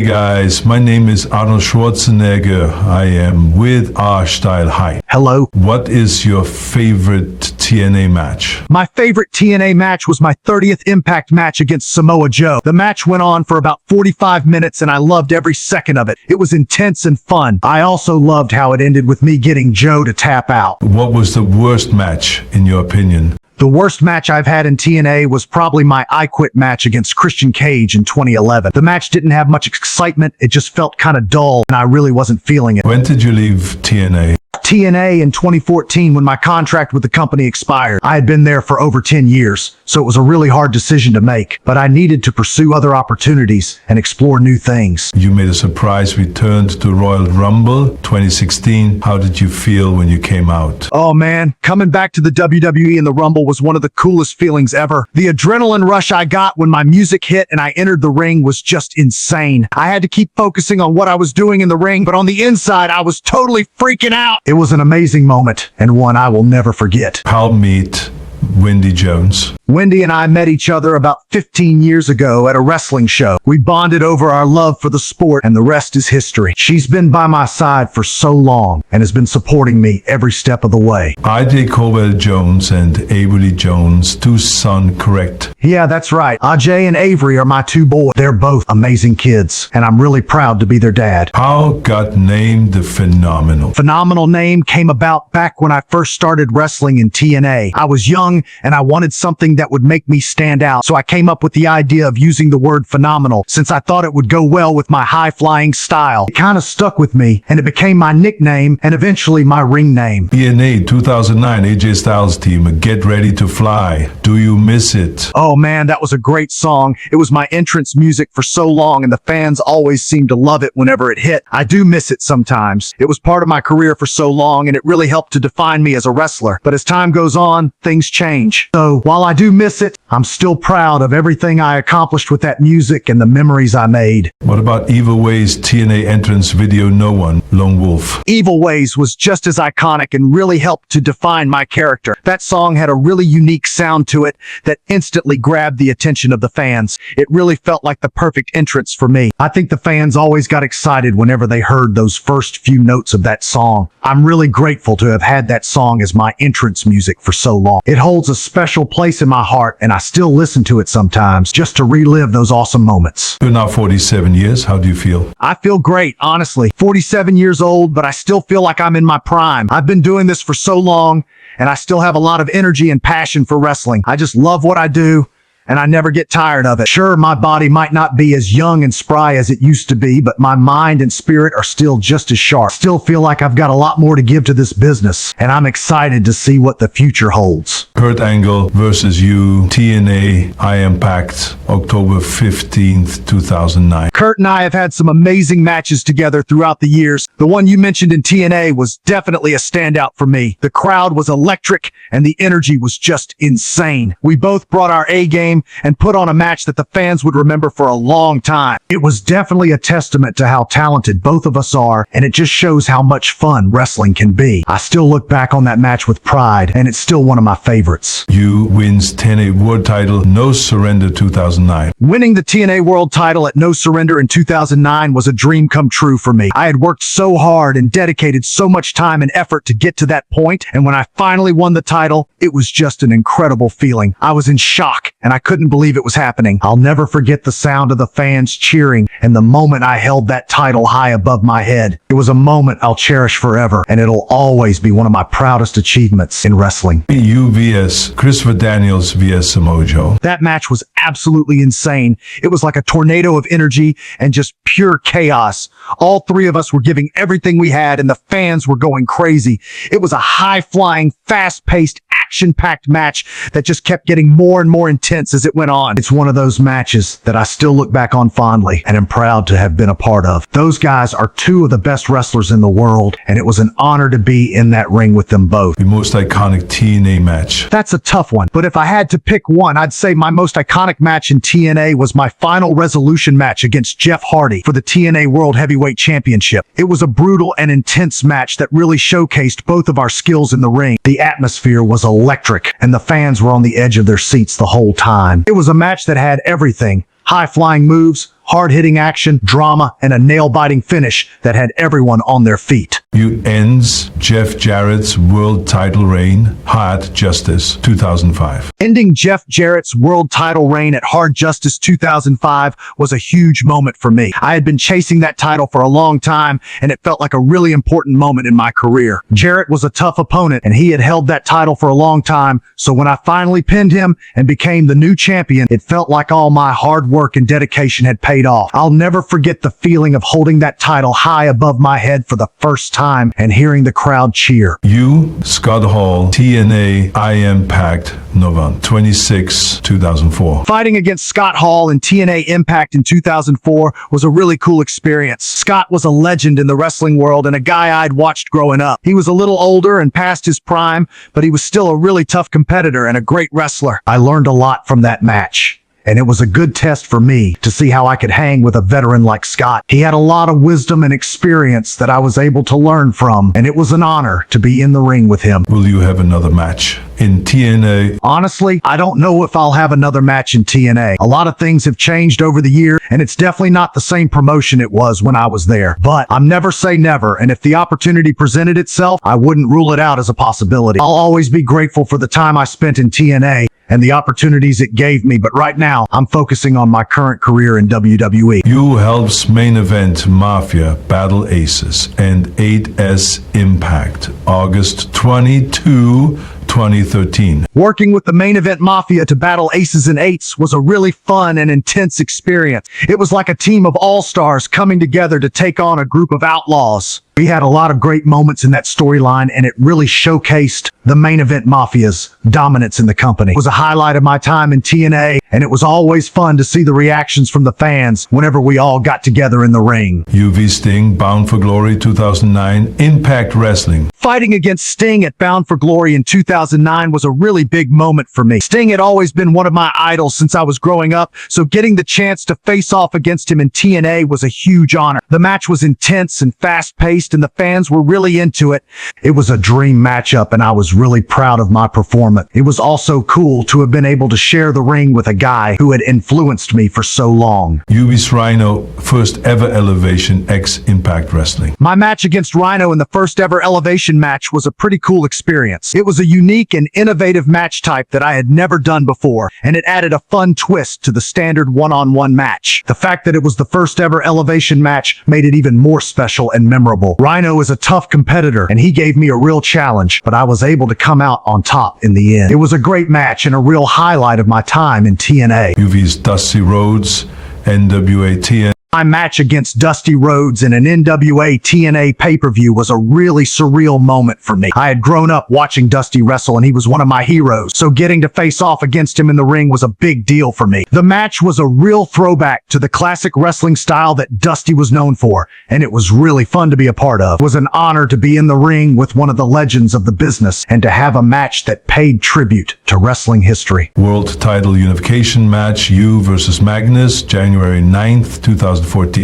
guys, my name is Arnold Schwarzenegger. I am with R-Style Hype. Hello. What is your favorite TNA match? My favorite TNA match was my 30th Impact match against Samoa Joe. The match went on for about 45 minutes and I loved every second of it. It was intense and fun. I also loved how it ended with me getting Joe to tap out. What was the worst match, in your opinion? The worst match I've had in TNA was probably my I Quit match against Christian Cage in 2011. The match didn't have much excitement, it just felt kind of dull, and I really wasn't feeling it. When did you leave TNA? TNA in 2014 when my contract with the company expired. I had been there for over 10 years, so it was a really hard decision to make, but I needed to pursue other opportunities and explore new things. You made a surprise return to Royal Rumble 2016. How did you feel when you came out? Oh man, coming back to the WWE and the Rumble was one of the coolest feelings ever. The adrenaline rush I got when my music hit and I entered the ring was just insane. I had to keep focusing on what I was doing in the ring, but on the inside, I was totally freaking out. It was an amazing moment and one I will never forget. How meet Wendy Jones? Wendy and I met each other about 15 years ago at a wrestling show. We bonded over our love for the sport and the rest is history. She's been by my side for so long and has been supporting me every step of the way. Ajay Cowell Jones and Avery Jones, two sons, correct? Yeah, that's right. Ajay and Avery are my two boys. They're both amazing kids and I'm really proud to be their dad. How got named the Phenomenal? Phenomenal name came about back when I first started wrestling in TNA. I was young and I wanted something that would make me stand out. So I came up with the idea of using the word phenomenal since I thought it would go well with my high-flying style. It kind of stuck with me and it became my nickname and eventually my ring name. TNA 2009 AJ Styles team, Get Ready to Fly. Do you miss it? Oh man, that was a great song. It was my entrance music for so long and the fans always seemed to love it whenever it hit. I do miss it sometimes. It was part of my career for so long and it really helped to define me as a wrestler. But as time goes on, things change. So while I do miss it, I'm still proud of everything I accomplished with that music and the memories I made. What about Evil Ways TNA entrance video No One, Lone Wolf? Evil Ways was just as iconic and really helped to define my character. That song had a really unique sound to it that instantly grabbed the attention of the fans. It really felt like the perfect entrance for me. I think the fans always got excited whenever they heard those first few notes of that song. I'm really grateful to have had that song as my entrance music for so long. It holds a special place in my heart and I still listen to it sometimes just to relive those awesome moments. You're now 47 years. How do you feel? I feel great, honestly. 47 years old, but I still feel like I'm in my prime. I've been doing this for so long and I still have a lot of energy and passion for wrestling. I just love what I do and I never get tired of it. Sure, my body might not be as young and spry as it used to be, but my mind and spirit are still just as sharp. Still feel like I've got a lot more to give to this business, and I'm excited to see what the future holds. Kurt Angle versus you, TNA Impact, October 15th, 2009. Kurt and I have had some amazing matches together throughout the years. The one you mentioned in TNA was definitely a standout for me. The crowd was electric, and the energy was just insane. We both brought our A game and put on a match that the fans would remember for a long time. It was definitely a testament to how talented both of us are, and it just shows how much fun wrestling can be. I still look back on that match with pride, and it's still one of my favorites. You wins TNA World Title, No Surrender 2009. Winning the TNA World Title at No Surrender in 2009 was a dream come true for me. I had worked so hard and dedicated so much time and effort to get to that point, and when I finally won the title, it was just an incredible feeling. I was in shock, and I couldn't believe it was happening. I'll never forget the sound of the fans cheering and the moment I held that title high above my head. It was a moment I'll cherish forever, and it'll always be one of my proudest achievements in wrestling. You vs. Christopher Daniels vs. Samoa Joe. That match was absolutely insane. It was like a tornado of energy and just pure chaos. All three of us were giving everything we had and the fans were going crazy. It was a high-flying, fast-paced, action-packed match that just kept getting more and more intense as it went on. It's one of those matches that I still look back on fondly and am proud to have been a part of. Those guys are two of the best wrestlers in the world, and it was an honor to be in that ring with them both. The most iconic TNA match. That's a tough one, but if I had to pick one, I'd say my most iconic match in TNA was my final resolution match against Jeff Hardy for the TNA World Heavyweight Championship. It was a brutal and intense match that really showcased both of our skills in the ring. The atmosphere was electric, and the fans were on the edge of their seats the whole time. It was a match that had everything: high-flying moves, hard-hitting action, drama, and a nail-biting finish that had everyone on their feet. You ends Jeff Jarrett's world title reign, Hard Justice 2005. Ending Jeff Jarrett's world title reign at Hard Justice 2005 was a huge moment for me. I had been chasing that title for a long time, and it felt like a really important moment in my career. Jarrett was a tough opponent, and he had held that title for a long time, so when I finally pinned him and became the new champion, it felt like all my hard work and dedication had paid off. I'll never forget the feeling of holding that title high above my head for the first time and hearing the crowd cheer. You, Scott Hall, TNA Impact, November 26, 2004. Fighting against Scott Hall in TNA Impact in 2004 was a really cool experience. Scott was a legend in the wrestling world and a guy I'd watched growing up. He was a little older and past his prime, but he was still a really tough competitor and a great wrestler. I learned a lot from that match, and it was a good test for me to see how I could hang with a veteran like Scott. He had a lot of wisdom and experience that I was able to learn from, and it was an honor to be in the ring with him. Will you have another match in TNA? Honestly, I don't know if I'll have another match in TNA. A lot of things have changed over the year, and it's definitely not the same promotion it was when I was there. But I'm never say never, and if the opportunity presented itself, I wouldn't rule it out as a possibility. I'll always be grateful for the time I spent in TNA and the opportunities it gave me, but right now, I'm focusing on my current career in WWE. You helps main event Mafia Battle Aces and 8S Impact, August 22, 2013. Working with the Main Event Mafia to battle Aces and Eights was a really fun and intense experience. It was like a team of all-stars coming together to take on a group of outlaws. We had a lot of great moments in that storyline, and it really showcased the Main Event Mafia's dominance in the company. It was a highlight of my time in TNA, and it was always fun to see the reactions from the fans whenever we all got together in the ring. UV Sting, Bound for Glory 2009, Impact Wrestling. Fighting against Sting at Bound for Glory in 2009 was a really big moment for me. Sting had always been one of my idols since I was growing up, so getting the chance to face off against him in TNA was a huge honor. The match was intense and fast-paced, and the fans were really into it. It was a dream matchup, and I was really proud of my performance. It was also cool to have been able to share the ring with a guy who had influenced me for so long. UV's Rhino, first ever Elevation X Impact Wrestling. My match against Rhino in the first ever Elevation match was a pretty cool experience. It was a unique and innovative match type that I had never done before, and it added a fun twist to the standard one-on-one match. The fact that it was the first ever Elevation match made it even more special and memorable. Rhino is a tough competitor, and he gave me a real challenge, but I was able to come out on top in the end. It was a great match and a real highlight of my time in TNA. UV's Dusty Rhodes, NWA TNA. My match against Dusty Rhodes in an NWA TNA pay-per-view was a really surreal moment for me. I had grown up watching Dusty wrestle, and he was one of my heroes, so getting to face off against him in the ring was a big deal for me. The match was a real throwback to the classic wrestling style that Dusty was known for, and it was really fun to be a part of. It was an honor to be in the ring with one of the legends of the business and to have a match that paid tribute to wrestling history. World Title Unification Match, you versus Magnus, January 9th, 2014.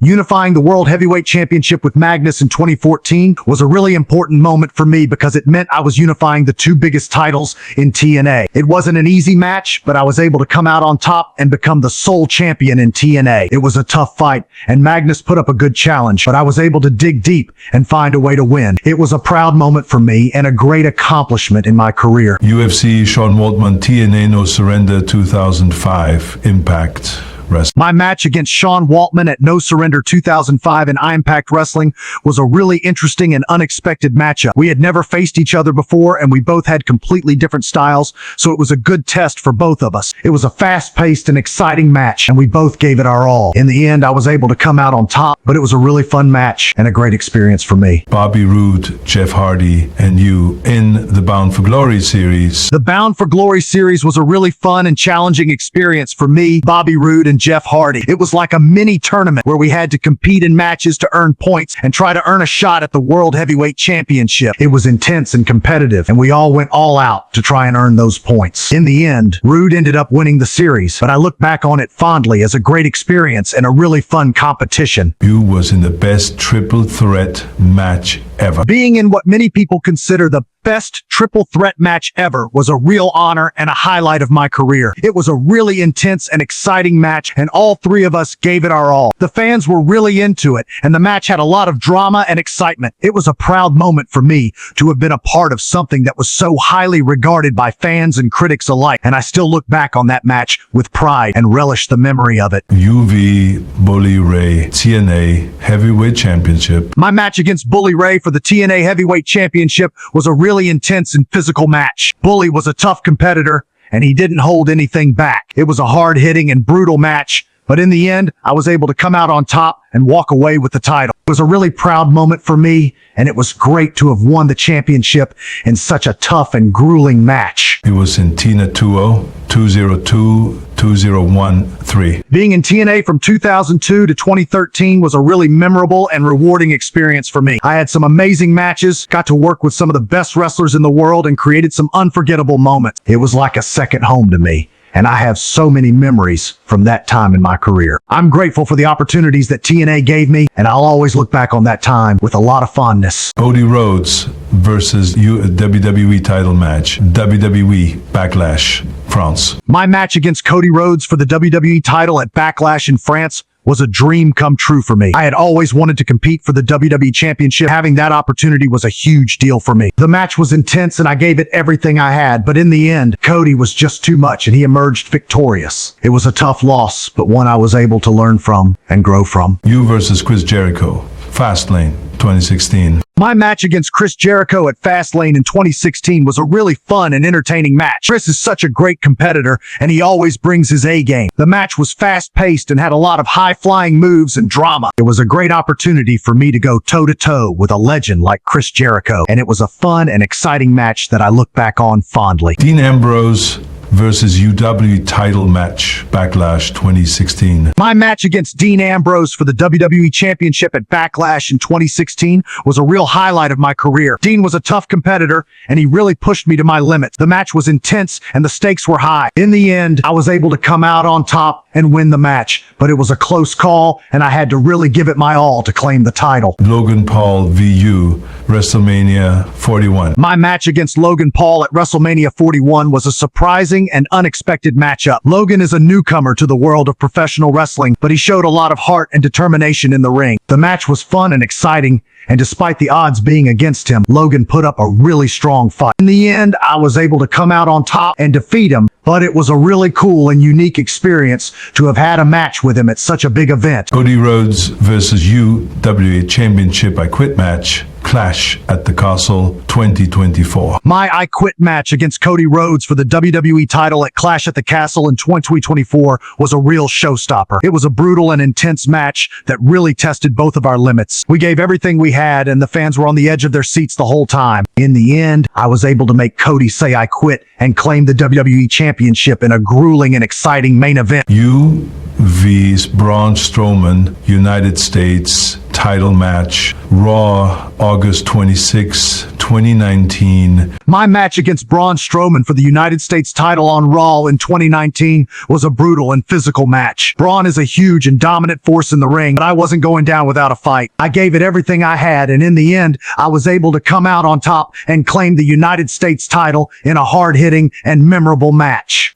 Unifying the World Heavyweight Championship with Magnus in 2014 was a really important moment for me because it meant I was unifying the two biggest titles in TNA. It wasn't an easy match, but I was able to come out on top and become the sole champion in TNA. It was a tough fight, and Magnus put up a good challenge, but I was able to dig deep and find a way to win. It was a proud moment for me and a great accomplishment in my career. UFC Sean Waltman, TNA No Surrender 2005, Impact Wrestling. My match against Sean Waltman at No Surrender 2005 in Impact Wrestling was a really interesting and unexpected matchup. We had never faced each other before, and we both had completely different styles, so it was a good test for both of us. It was a fast-paced and exciting match, and we both gave it our all. In the end, I was able to come out on top, but it was a really fun match and a great experience for me. Bobby Roode, Jeff Hardy, and you in the Bound for Glory series. The Bound for Glory series was a really fun and challenging experience for me, Bobby Roode, and Jeff Hardy. It was like a mini tournament where we had to compete in matches to earn points and try to earn a shot at the World Heavyweight Championship. It was intense and competitive, and we all went all out to try and earn those points. In the end, Roode ended up winning the series, but I look back on it fondly as a great experience and a really fun competition. You was in the best triple threat match ever. Being in what many people consider the best triple threat match ever was a real honor and a highlight of my career. It was a really intense and exciting match match, and all three of us gave it our all. The fans were really into it, and the match had a lot of drama and excitement. It was a proud moment for me to have been a part of something that was so highly regarded by fans and critics alike, and I still look back on that match with pride and relish the memory of it. UV Bully Ray TNA Heavyweight Championship. My match against Bully Ray for the TNA Heavyweight Championship was a really intense and physical match. Bully was a tough competitor, and he didn't hold anything back. It was a hard-hitting and brutal match, but in the end, I was able to come out on top and walk away with the title. It was a really proud moment for me, and it was great to have won the championship in such a tough and grueling match. It was in TNA 202, 2013. Being in TNA from 2002 to 2013 was a really memorable and rewarding experience for me. I had some amazing matches, got to work with some of the best wrestlers in the world, and created some unforgettable moments. It was like a second home to me, and I have so many memories from that time in my career. I'm grateful for the opportunities that TNA gave me, and I'll always look back on that time with a lot of fondness. Cody Rhodes versus WWE title match, WWE Backlash, France. My match against Cody Rhodes for the WWE title at Backlash in France was a dream come true for me. I had always wanted to compete for the WWE Championship. Having that opportunity was a huge deal for me. The match was intense and I gave it everything I had, but in the end, Cody was just too much and he emerged victorious. It was a tough loss, but one I was able to learn from and grow from. You versus Chris Jericho, Fastlane, 2016. My match against Chris Jericho at Fastlane in 2016 was a really fun and entertaining match. Chris is such a great competitor, and he always brings his A-game. The match was fast-paced and had a lot of high-flying moves and drama. It was a great opportunity for me to go toe-to-toe with a legend like Chris Jericho, and it was a fun and exciting match that I look back on fondly. Dean Ambrose versus UW title match, Backlash 2016. My match against Dean Ambrose for the WWE Championship at Backlash in 2016 was a real highlight of my career. Dean was a tough competitor, and he really pushed me to my limits. The match was intense, and the stakes were high. In the end, I was able to come out on top and win the match, but it was a close call, and I had to really give it my all to claim the title. Logan Paul VU, WrestleMania 41. My match against Logan Paul at WrestleMania 41 was a surprising and unexpected matchup. Logan is a newcomer to the world of professional wrestling, but he showed a lot of heart and determination in the ring. The match was fun and exciting, and despite the odds being against him, Logan put up a really strong fight. In the end, I was able to come out on top and defeat him, but it was a really cool and unique experience to have had a match with him at such a big event. Cody Rhodes versus UWA Championship I Quit match, Clash at the Castle 2024. My I Quit match against Cody Rhodes for the WWE title at Clash at the Castle in 2024 was a real showstopper. It was a brutal and intense match that really tested both of our limits. We gave everything we had, and the fans were on the edge of their seats the whole time. In the end, I was able to make Cody say I quit and claim the WWE Championship in a grueling and exciting main event. You vs. Braun Strowman, United States title match, Raw, August 26, 2019. My match against Braun Strowman for the United States title on Raw in 2019 was a brutal and physical match. Braun is a huge and dominant force in the ring, but I wasn't going down without a fight. I gave it everything I had, and in the end, I was able to come out on top and claim the United States title in a hard-hitting and memorable match.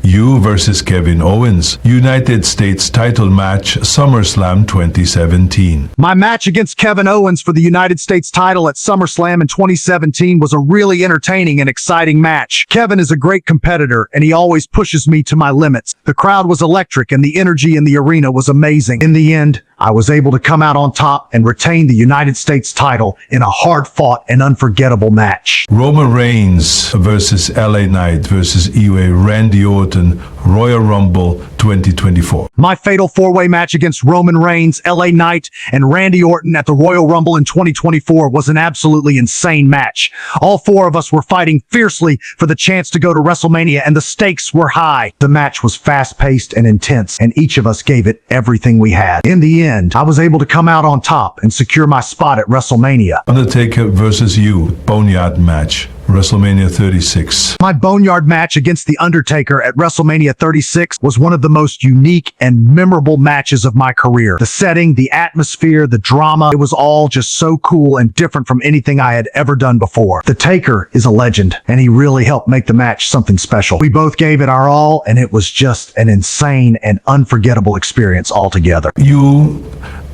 You versus Kevin Owens, United States title match, SummerSlam 2017. My match against Kevin Owens for the United States title at SummerSlam in 2017 was a really entertaining and exciting match. Kevin is a great competitor, and he always pushes me to my limits. The crowd was electric, and the energy in the arena was amazing. In the end, I was able to come out on top and retain the United States title in a hard-fought and unforgettable match. Roman Reigns versus LA Knight versus Randy Orton, Royal Rumble 2024. My fatal four-way match against Roman Reigns, LA Knight, and Randy Orton at the Royal Rumble in 2024 was an absolutely insane match. All four of us were fighting fiercely for the chance to go to WrestleMania, and the stakes were high. The match was fast-paced and intense, and each of us gave it everything we had. In the end, I was able to come out on top and secure my spot at WrestleMania. Undertaker versus you, Boneyard match, WrestleMania 36. My Boneyard match against The Undertaker at WrestleMania 36 was one of the most unique and memorable matches of my career. The setting, the atmosphere, the drama, it was all just so cool and different from anything I had ever done before. The Taker is a legend, and he really helped make the match something special. We both gave it our all, and it was just an insane and unforgettable experience altogether. You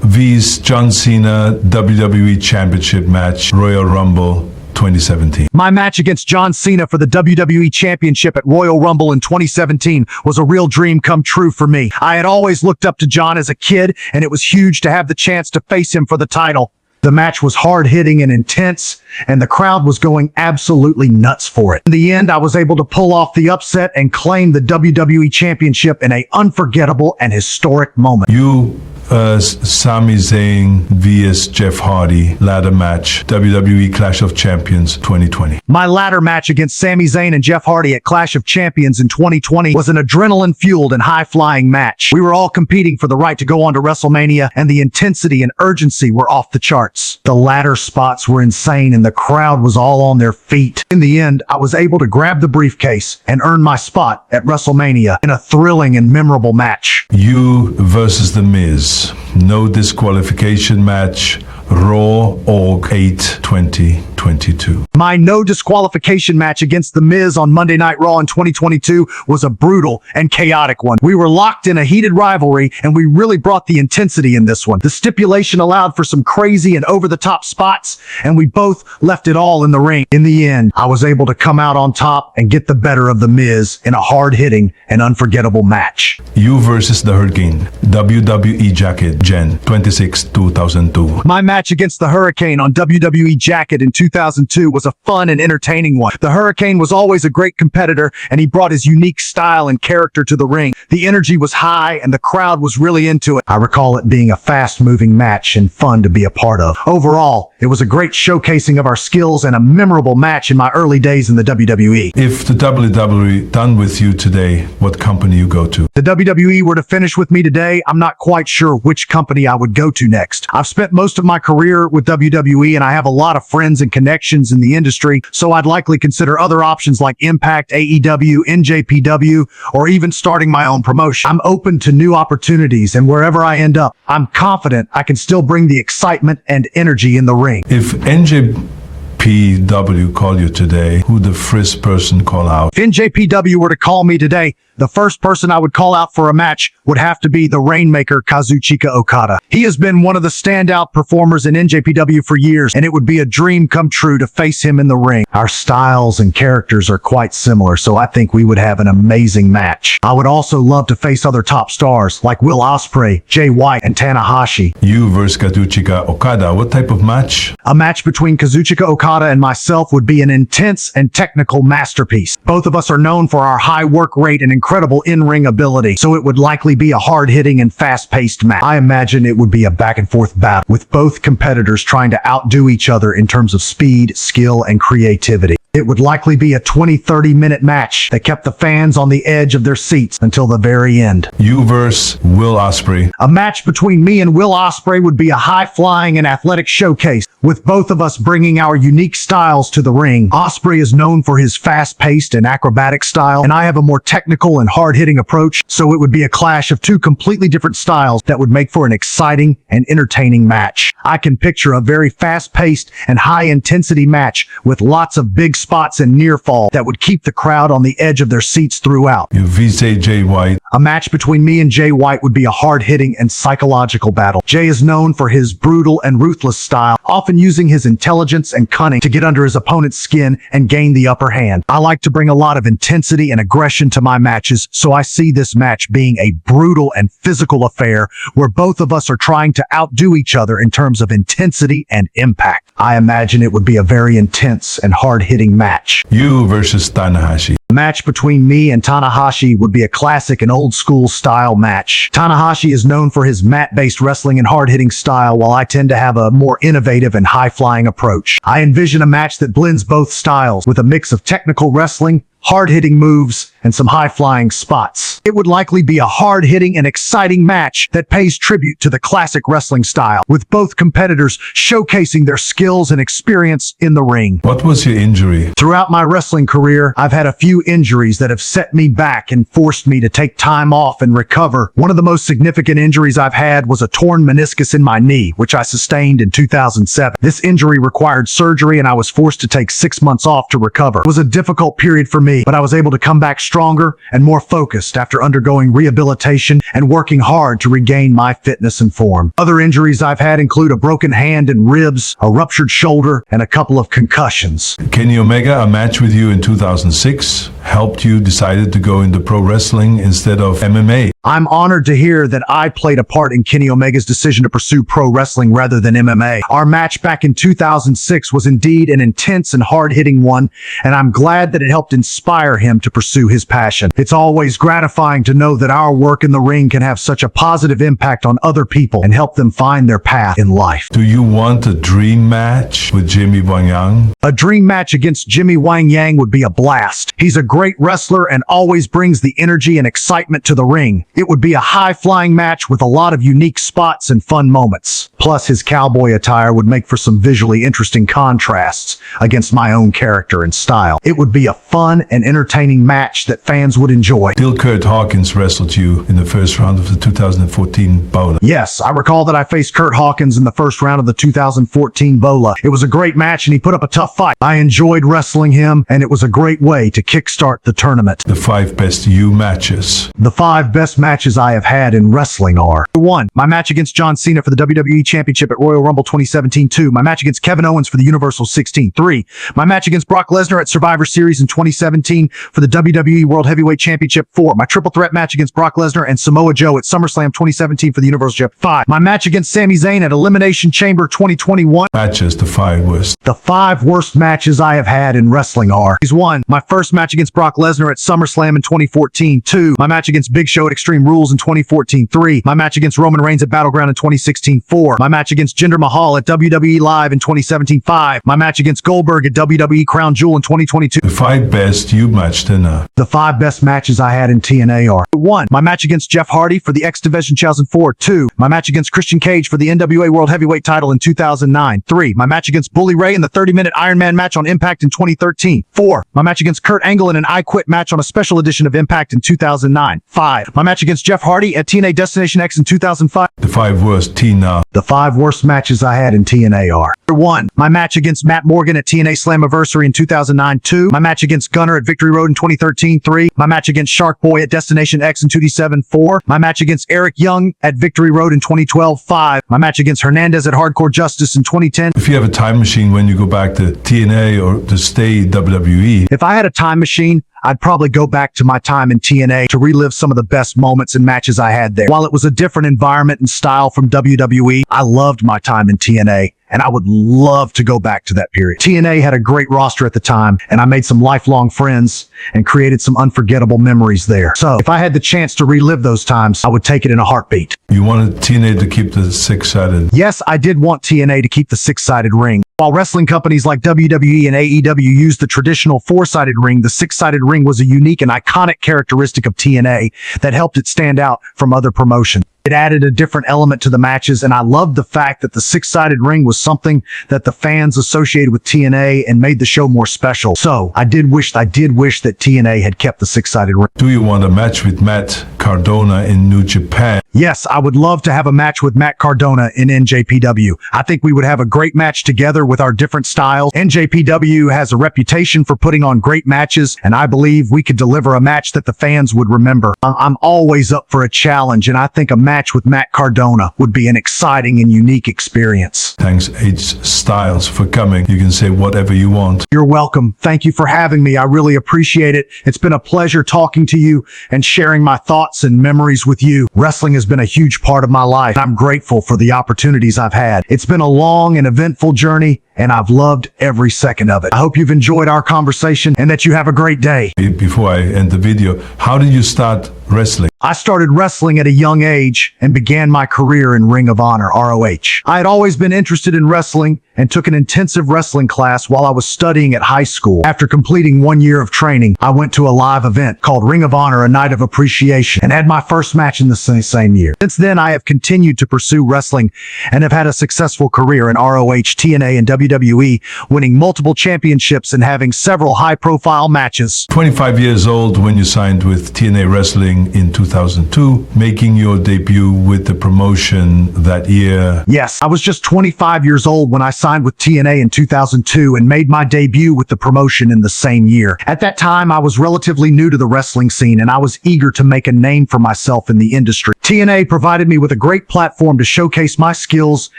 vs. John Cena WWE Championship match, Royal Rumble 2017. My match against John Cena for the WWE Championship at Royal Rumble in 2017 was a real dream come true for me. I had always looked up to John as a kid, and it was huge to have the chance to face him for the title. The match was hard-hitting and intense, and the crowd was going absolutely nuts for it. In the end, I was able to pull off the upset and claim the WWE Championship in an unforgettable and historic moment. You Sami Zayn vs. Jeff Hardy ladder match, WWE Clash of Champions 2020. My ladder match against Sami Zayn and Jeff Hardy at Clash of Champions in 2020 was an adrenaline-fueled and high-flying match. We were all competing for the right to go on to WrestleMania, and the intensity and urgency were off the charts. The ladder spots were insane, and the crowd was all on their feet. In the end, I was able to grab the briefcase and earn my spot at WrestleMania in a thrilling and memorable match. You versus The Miz. No disqualification match, Raw Aug 8 2022. My no disqualification match against The Miz on Monday Night Raw in 2022 was a brutal and chaotic one. We were locked in a heated rivalry, and we really brought the intensity in this one. The stipulation allowed for some crazy and over-the-top spots, and we both left it all in the ring. In the end, I was able to come out on top and get the better of The Miz in a hard-hitting and unforgettable match. You versus The Hurricane, WWE Jacket, Gen 26, 2002. My match against The Hurricane on WWE Jacket in 2002 was a fun and entertaining one. The Hurricane was always a great competitor, and he brought his unique style and character to the ring. The energy was high, and the crowd was really into it. I recall it being a fast-moving match and fun to be a part of. Overall, it was a great showcasing of our skills and a memorable match in my early days in the WWE. If the WWE done with you today, what company you go to? The WWE were to finish with me today, I'm not quite sure which company I would go to next. I've spent most of my career with WWE, and I have a lot of friends and connections in the industry, so I'd likely consider other options like Impact, AEW, NJPW, or even starting my own promotion. I'm open to new opportunities, and wherever I end up, I'm confident I can still bring the excitement and energy in the ring. If NJPW call you today, who the first person call out? If NJPW were to call me today, the first person I would call out for a match would have to be the Rainmaker Kazuchika Okada. He has been one of the standout performers in NJPW for years, and it would be a dream come true to face him in the ring. Our styles and characters are quite similar, so I think we would have an amazing match. I would also love to face other top stars like Will Ospreay, Jay White, and Tanahashi. You versus Kazuchika Okada, what type of match? A match between Kazuchika Okada and myself would be an intense and technical masterpiece. Both of us are known for our high work rate and incredible in-ring ability, so it would likely be a hard-hitting and fast-paced match. I imagine it would be a back-and-forth battle, with both competitors trying to outdo each other in terms of speed, skill, and creativity. It would likely be a 20-30 minute match that kept the fans on the edge of their seats until the very end. You versus Will Ospreay. A match between me and Will Ospreay would be a high-flying and athletic showcase, with both of us bringing our unique styles to the ring. Ospreay is known for his fast-paced and acrobatic style, and I have a more technical and hard-hitting approach, so it would be a clash of two completely different styles that would make for an exciting and entertaining match. I can picture a very fast-paced and high-intensity match with lots of big spots and near fall that would keep the crowd on the edge of their seats throughout. You vs. Jay White. A match between me and Jay White would be a hard-hitting and psychological battle. Jay is known for his brutal and ruthless style, often using his intelligence and cunning to get under his opponent's skin and gain the upper hand. I like to bring a lot of intensity and aggression to my matches, so I see this match being a brutal and physical affair where both of us are trying to outdo each other in terms of intensity and impact. I imagine it would be a very intense and hard-hitting match. You versus Tanahashi. A match between me and Tanahashi would be a classic and old-school style match. Tanahashi is known for his mat-based wrestling and hard-hitting style, while I tend to have a more innovative and high-flying approach. I envision a match that blends both styles with a mix of technical wrestling, hard-hitting moves, and some high-flying spots. It would likely be a hard-hitting and exciting match that pays tribute to the classic wrestling style, with both competitors showcasing their skills and experience in the ring. What was your injury? Throughout my wrestling career, I've had a few injuries that have set me back and forced me to take time off and recover. One of the most significant injuries I've had was a torn meniscus in my knee, which I sustained in 2007. This injury required surgery and I was forced to take 6 months off to recover. It was a difficult period for me, but I was able to come back stronger and more focused after undergoing rehabilitation and working hard to regain my fitness and form. Other injuries I've had include a broken hand and ribs, a ruptured shoulder, and a couple of concussions. Kenny Omega, a match with you in 2006, helped you decided to go into pro wrestling instead of MMA. I'm honored to hear that I played a part in Kenny Omega's decision to pursue pro wrestling rather than MMA. Our match back in 2006 was indeed an intense and hard-hitting one, and I'm glad that it helped inspire him to pursue his passion. It's always gratifying to know that our work in the ring can have such a positive impact on other people and help them find their path in life. Do you want a dream match with Jimmy Wang Yang? A dream match against Jimmy Wang Yang would be a blast. He's a great wrestler and always brings the energy and excitement to the ring. It would be a high-flying match with a lot of unique spots and fun moments. Plus, his cowboy attire would make for some visually interesting contrasts against my own character and style. It would be a fun and entertaining match that fans would enjoy. Still Kurt Hawkins wrestled you in the first round of the 2014 Bola. Yes, I recall that I faced Kurt Hawkins in the first round of the 2014 Bola. It was a great match and he put up a tough fight. I enjoyed wrestling him and it was a great way to kickstart the tournament. The 5 best you matches. The 5 best matches I have had in wrestling are: 1. My match against John Cena for the WWE Championship at Royal Rumble 2017. 2. My match against Kevin Owens for the Universal 16. 3. My match against Brock Lesnar at Survivor Series in 2017 for the WWE World Heavyweight Championship. 4. My triple threat match against Brock Lesnar and Samoa Joe at SummerSlam 2017 for the Universal Championship. 5. My match against Sami Zayn at Elimination Chamber 2021. Matches, the 5 worst. The 5 worst matches I have had in wrestling are: 1. My first match against Brock Lesnar at SummerSlam in 2014. 2. My match against Big Show at Extreme Rules in 2014. 3. My match against Roman Reigns at Battleground in 2016. 4. My match against Jinder Mahal at WWE Live in 2017. 5. My match against Goldberg at WWE Crown Jewel in 2022. The 5 best you matched in The 5 best matches I had in TNA are: 1. My match against Jeff Hardy for the X Division 2004. 2. My match against Christian Cage for the NWA World Heavyweight title in 2009. 3. My match against Bully Ray in the 30-minute Iron Man match on Impact in 2013. 4. My match against Kurt Angle in an I Quit match on a special edition of Impact in 2009. 5. My match against Jeff Hardy at TNA Destination X in 2005. The 5 worst Tina. The 5 worst matches I had in TNA are: 1. My match against Matt Morgan at TNA Slammiversary in 2009. 2. My match against Gunner at Victory Road in 2013. 3. My match against Shark Boy at Destination X in 2D7. 4. My match against Eric Young at Victory Road in 2012. 5. My match against Hernandez at Hardcore Justice in 2010. If you have a time machine when you go back to TNA or to stay WWE, If I had a time machine, I'd probably go back to my time in TNA to relive some of the best moments and matches I had there. While it was a different environment and style from WWE, I loved my time in TNA, and I would love to go back to that period. TNA had a great roster at the time, and I made some lifelong friends and created some unforgettable memories there. So if I had the chance to relive those times, I would take it in a heartbeat. you wanted TNA to keep the 6-sided. Yes, I did want TNA to keep the 6-sided ring. While wrestling companies like WWE and AEW used the traditional 4-sided ring, the 6-sided ring was a unique and iconic characteristic of TNA that helped it stand out from other promotions. It added a different element to the matches, and I loved the fact that the 6-sided ring was something that the fans associated with TNA and made the show more special. So I did wish that TNA had kept the 6-sided ring. Do you want a match with Matt Cardona in New Japan? Yes, I would love to have a match with Matt Cardona in NJPW. I think we would have a great match together with our different styles. NJPW has a reputation for putting on great matches, and I believe we could deliver a match that the fans would remember. I'm always up for a challenge, and I think a match with Matt Cardona would be an exciting and unique experience. Thanks, H. Styles, for coming. You can say whatever you want. You're welcome. Thank you for having me. I really appreciate it. It's been a pleasure talking to you and sharing my thoughts and memories with you. Wrestling has been a huge part of my life. I'm grateful for the opportunities I've had. It's been a long and eventful journey, and I've loved every second of it. I hope you've enjoyed our conversation and that you have a great day. Before I end the video, how did you start wrestling? I started wrestling at a young age and began my career in Ring of Honor, ROH. I had always been interested in wrestling and took an intensive wrestling class while I was studying at high school. After completing 1 year of training, I went to a live event called Ring of Honor, A Night of Appreciation, and had my first match in the same year. Since then, I have continued to pursue wrestling and have had a successful career in ROH, TNA, and WWE, winning multiple championships and having several high-profile matches. 25 years old when you signed with TNA Wrestling in 2002, making your debut with the promotion that year. Yes, I was just 25 years old when I signed with TNA in 2002 and made my debut with the promotion in the same year. At that time, I was relatively new to the wrestling scene and I was eager to make a name for myself in the industry. TNA provided me with a great platform to showcase my skills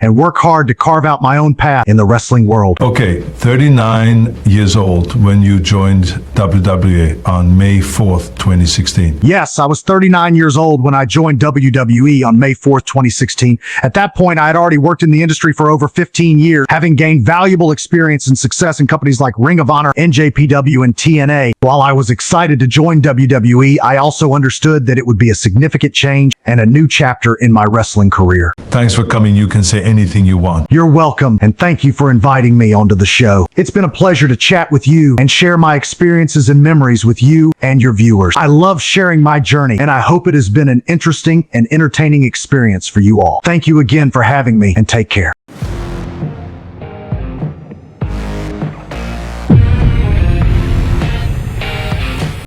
and work hard to carve out my own path in the wrestling world. Okay, 39 years old when you joined WWE on May 4th, 2016. Yes, I was 39 years old when I joined WWE on May 4th, 2016. At that point, I had already worked in the industry for over 15 years, having gained valuable experience and success in companies like Ring of Honor, NJPW, and TNA. While I was excited to join WWE, I also understood that it would be a significant change and a new chapter in my wrestling career. Thanks for coming. You can say anything you want. You're welcome, and thank you for inviting me onto the show. It's been a pleasure to chat with you and share my experiences and memories with you and your viewers. I love sharing my journey, and I hope it has been an interesting and entertaining experience for you all. Thank you again for having me, and take care.